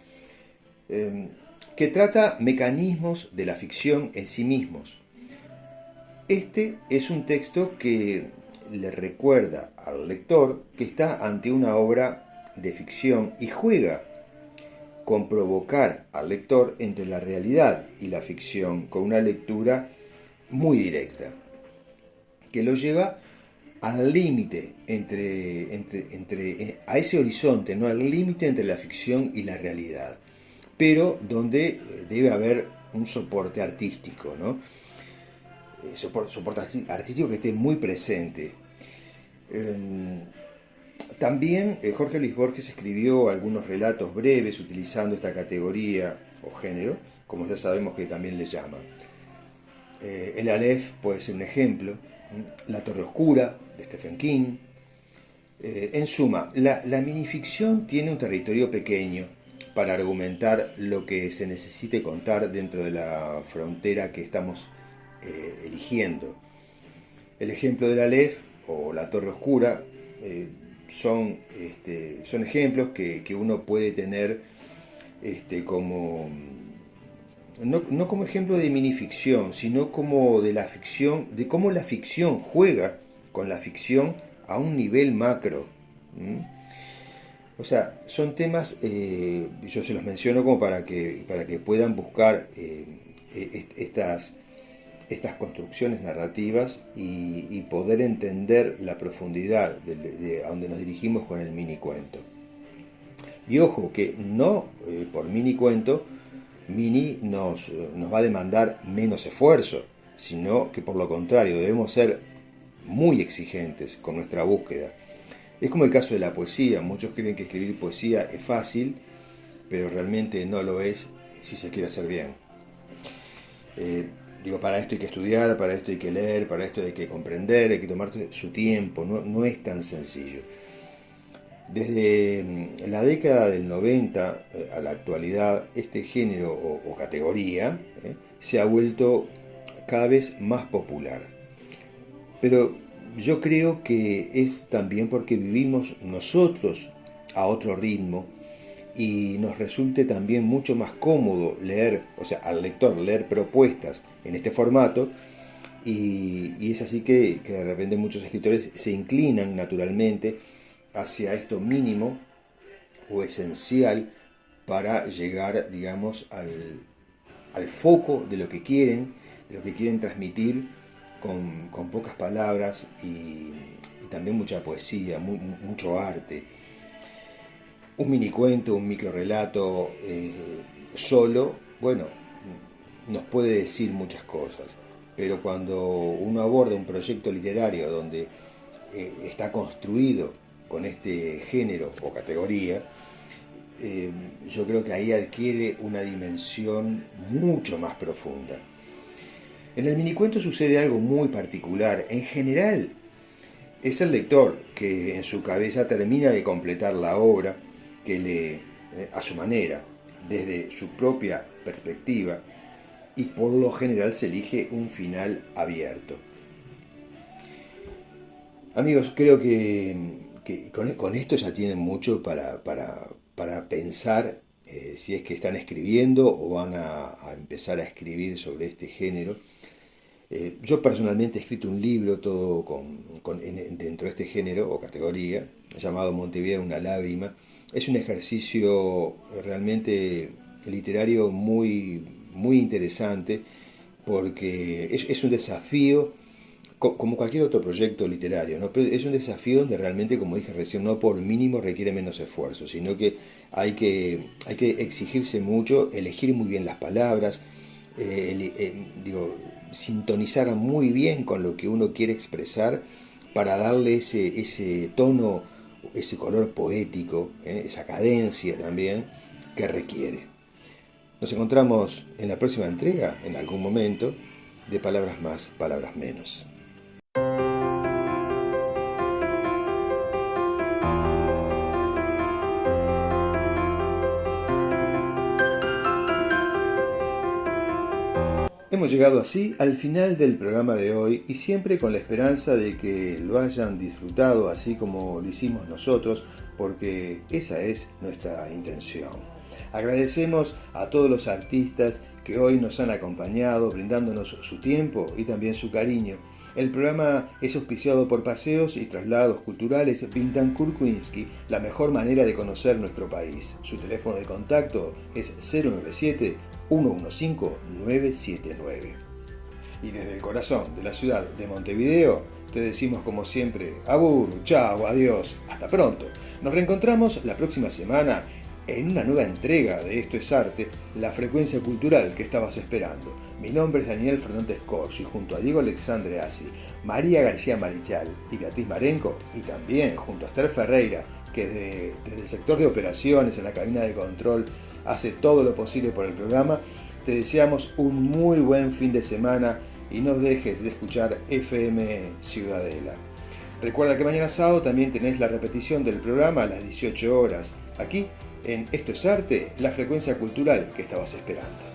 que trata mecanismos de la ficción en sí mismos. Este es un texto que le recuerda al lector que está ante una obra de ficción y juega con provocar al lector entre la realidad y la ficción con una lectura muy directa, que lo lleva al límite a ese horizonte, ¿no? Al límite entre la ficción y la realidad, pero donde debe haber un soporte artístico, ¿no? Soporte artístico que esté muy presente. También Jorge Luis Borges escribió algunos relatos breves utilizando esta categoría o género, como ya sabemos que también le llaman. El Aleph puede ser un ejemplo, La Torre Oscura de Stephen King. En suma, la minificción tiene un territorio pequeño para argumentar lo que se necesite contar dentro de la frontera que estamos eligiendo. El ejemplo del Aleph o La Torre Oscura son ejemplos que uno puede tener como no como ejemplo de minificción, sino como de la ficción, de cómo la ficción juega con la ficción a un nivel macro. O sea, son temas, yo se los menciono como para que puedan buscar estas construcciones narrativas y poder entender la profundidad de a donde nos dirigimos con el minicuento. Y ojo, que no por minicuento, mini nos va a demandar menos esfuerzo, sino que por lo contrario debemos ser muy exigentes con nuestra búsqueda. Es como el caso de la poesía. Muchos creen que escribir poesía es fácil, pero realmente no lo es si se quiere hacer bien. Para esto hay que estudiar, para esto hay que leer, para esto hay que comprender, hay que tomarse su tiempo, no es tan sencillo. Desde la década del 90 a la actualidad, este género o categoría se ha vuelto cada vez más popular. Pero yo creo que es también porque vivimos nosotros a otro ritmo y nos resulte también mucho más cómodo leer, o sea, al lector leer propuestas en este formato, y es así que de repente muchos escritores se inclinan naturalmente hacia esto mínimo o esencial para llegar, digamos, al foco de lo que quieren transmitir con pocas palabras y también mucha poesía, mucho arte. Un minicuento, un microrrelato solo, bueno, nos puede decir muchas cosas, pero cuando uno aborda un proyecto literario donde está construido con este género o categoría, yo creo que ahí adquiere una dimensión mucho más profunda. En el minicuento sucede algo muy particular. En general, es el lector que en su cabeza termina de completar la obra, que lee a su manera, desde su propia perspectiva, y por lo general se elige un final abierto. Amigos, creo que con esto ya tienen mucho para pensar, si es que están escribiendo o van a empezar a escribir sobre este género. Yo personalmente he escrito un libro todo dentro de este género o categoría, llamado Montevideo una lágrima. Es un ejercicio realmente literario muy, muy interesante, porque es un desafío, como cualquier otro proyecto literario, ¿no? Pero es un desafío donde realmente, como dije recién, no por mínimo requiere menos esfuerzo, sino que hay que exigirse mucho, elegir muy bien las palabras, sintonizar muy bien con lo que uno quiere expresar para darle ese tono, ese color poético, esa cadencia también que requiere. Nos encontramos en la próxima entrega, en algún momento, de Palabras Más, Palabras Menos. Hemos llegado así al final del programa de hoy, y siempre con la esperanza de que lo hayan disfrutado así como lo hicimos nosotros, porque esa es nuestra intención. Agradecemos a todos los artistas que hoy nos han acompañado, brindándonos su tiempo y también su cariño. El programa es auspiciado por Paseos y Traslados Culturales Bintancourt Kuinski, la mejor manera de conocer nuestro país. Su teléfono de contacto es 097-115-979. Y desde el corazón de la ciudad de Montevideo, te decimos como siempre, abur, chao, adiós, hasta pronto. Nos reencontramos la próxima semana en una nueva entrega de Esto es Arte, la frecuencia cultural que estabas esperando. Mi nombre es Daniel Fernández Corch, y junto a Diego Alexandre Assi, María García Marichal y Beatriz Marenco, y también junto a Esther Ferreira, que desde el sector de operaciones en la cabina de control hace todo lo posible por el programa, te deseamos un muy buen fin de semana y no dejes de escuchar FM Ciudadela. Recuerda que mañana sábado también tenés la repetición del programa a las 18 horas, aquí en Esto es Arte, la frecuencia cultural que estabas esperando.